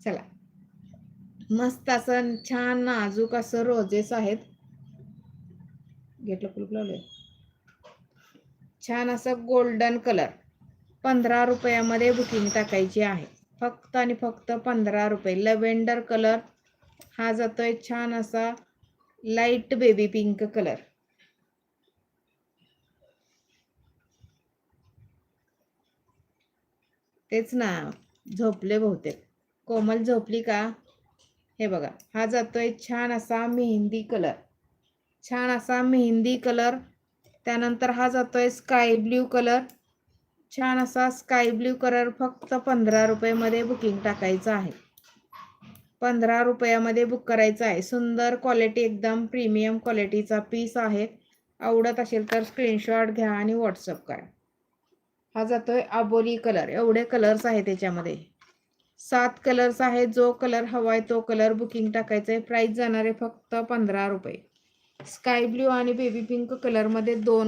चला, मस्त असं छान नाजूक असं रोजेस आहेत. गेटला कुलूप लावलंय. छान असं गोल्डन कलर. 15 रुपयामध्ये बुकिंग टाकायची आहे. फक्त आणि फक्त 15 रुपये. लव्हेंडर कलर हा जातोय छान असा लाईट बेबी पिंक कलर. तेच ना, झोपले बहुतेक. कोमल झोपली का? हे बघा, हा जातोय छान असा मेहंदी कलर. छान असा मेहंदी कलर. त्यानंतर हा जातोय स्काय ब्ल्यू कलर. छान असा स्काय ब्ल्यू कलर. फक्त 15 रुपयामध्ये बुकिंग टाकायचं आहे. 15 रुपयामध्ये बुक करायचं आहे. सुंदर क्वालिटी, एकदम प्रीमियम क्वालिटीचा पीस आहे. आवडत असेल तर स्क्रीनशॉट घ्या आणि व्हॉट्सअप करा. हा जातोय आबोली कलर. एवढे कलर्स आहेत त्याच्यामध्ये. 7 कलर्स आहेत. जो कलर हवाय तो कलर बुकिंग टाकायचं आहे. प्राइस जाणार आहे फक्त 15 रुपये. स्काय ब्ल्यू आणि बेबी पिंक कलरमध्ये 2